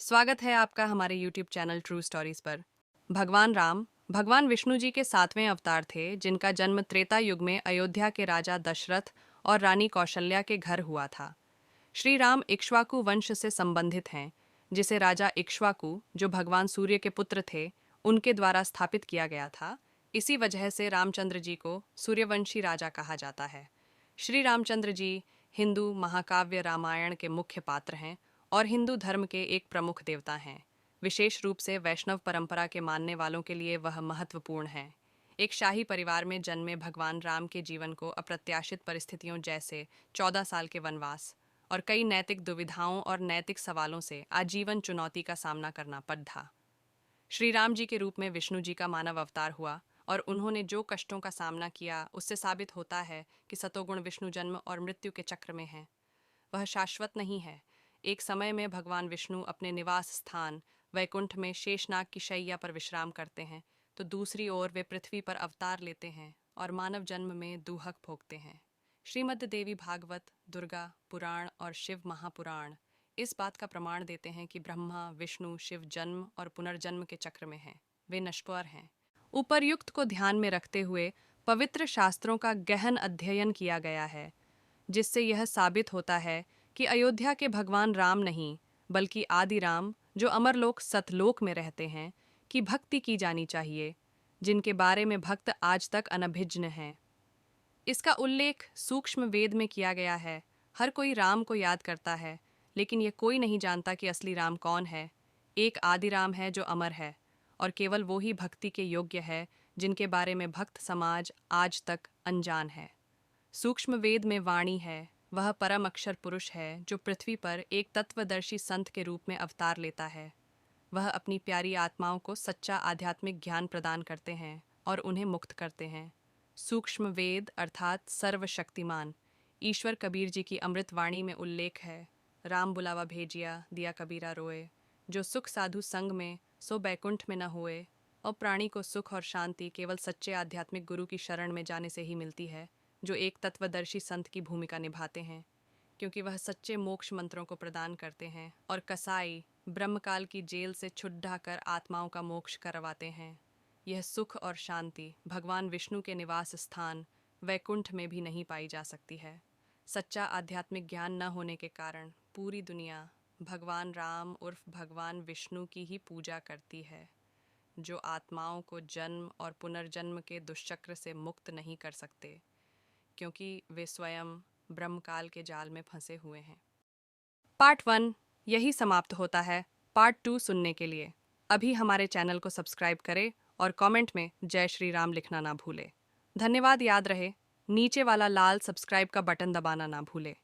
स्वागत है आपका हमारे YouTube चैनल ट्रू स्टोरीज पर। भगवान राम भगवान विष्णु जी के 7वें अवतार थे, जिनका जन्म त्रेता युग में अयोध्या के राजा दशरथ और रानी कौशल्या के घर हुआ था। श्री राम इक्ष्वाकु वंश से संबंधित हैं, जिसे राजा इक्ष्वाकु, जो भगवान सूर्य के पुत्र थे, उनके द्वारा स्थापित किया गया था। इसी वजह से रामचंद्र जी को सूर्यवंशी राजा कहा जाता है। श्री रामचंद्र जी हिंदू महाकाव्य रामायण के मुख्य पात्र हैं और हिंदू धर्म के एक प्रमुख देवता हैं। विशेष रूप से वैष्णव परंपरा के मानने वालों के लिए वह महत्वपूर्ण हैं। एक शाही परिवार में जन्मे भगवान राम के जीवन को अप्रत्याशित परिस्थितियों जैसे 14 साल के वनवास और कई नैतिक दुविधाओं और नैतिक सवालों से आजीवन चुनौती का सामना करना पड़ा। श्री राम जी के रूप में विष्णु जी का मानव अवतार हुआ और उन्होंने जो कष्टों का सामना किया, उससे साबित होता है कि सतोगुण विष्णु जन्म और मृत्यु के चक्र में है। वह शाश्वत नहीं है। एक समय में भगवान विष्णु अपने निवास स्थान वैकुंठ में शेषनाग की शैया पर विश्राम करते हैं, तो दूसरी ओर वे पृथ्वी पर अवतार लेते हैं और मानव जन्म में दूहक भोगते हैं। श्रीमद् देवी भागवत, दुर्गा पुराण और शिव महापुराण इस बात का प्रमाण देते हैं कि ब्रह्मा विष्णु शिव जन्म और पुनर्जन्म के चक्र में हैं। वे नश्वर हैं। उपर्युक्त को ध्यान में रखते हुए पवित्र शास्त्रों का गहन अध्ययन किया गया है, जिससे यह साबित होता है कि अयोध्या के भगवान राम नहीं, बल्कि आदि राम, जो अमरलोक सतलोक में रहते हैं, की भक्ति की जानी चाहिए, जिनके बारे में भक्त आज तक अनभिज्ञ हैं। इसका उल्लेख सूक्ष्म वेद में किया गया है। हर कोई राम को याद करता है, लेकिन यह कोई नहीं जानता कि असली राम कौन है। एक आदि राम है जो अमर है, और केवल वो ही भक्ति के योग्य है, जिनके बारे में भक्त समाज आज तक अनजान है। सूक्ष्म वेद में वाणी है, वह परम अक्षर पुरुष है जो पृथ्वी पर एक तत्वदर्शी संत के रूप में अवतार लेता है। वह अपनी प्यारी आत्माओं को सच्चा आध्यात्मिक ज्ञान प्रदान करते हैं और उन्हें मुक्त करते हैं। सूक्ष्म वेद अर्थात सर्वशक्तिमान ईश्वर कबीर जी की अमृत वाणी में उल्लेख है। राम बुलावा भेजिया दिया कबीरा रोए, जो सुख साधु संग में सो बैकुंठ में न होए। और प्राणी को सुख और शांति केवल सच्चे आध्यात्मिक गुरु की शरण में जाने से ही मिलती है, जो एक तत्वदर्शी संत की भूमिका निभाते हैं, क्योंकि वह सच्चे मोक्ष मंत्रों को प्रदान करते हैं और कसाई ब्रह्मकाल की जेल से छुड़ा कर आत्माओं का मोक्ष करवाते हैं। यह सुख और शांति भगवान विष्णु के निवास स्थान वैकुंठ में भी नहीं पाई जा सकती है। सच्चा आध्यात्मिक ज्ञान न होने के कारण पूरी दुनिया भगवान राम उर्फ भगवान विष्णु की ही पूजा करती है, जो आत्माओं को जन्म और पुनर्जन्म के दुष्चक्र से मुक्त नहीं कर सकते, क्योंकि वे स्वयं ब्रह्मकाल के जाल में फंसे हुए हैं। पार्ट 1 यही समाप्त होता है। पार्ट 2 सुनने के लिए अभी हमारे चैनल को सब्सक्राइब करें और कमेंट में जय श्री राम लिखना ना भूले। धन्यवाद। याद रहे, नीचे वाला लाल सब्सक्राइब का बटन दबाना ना भूले।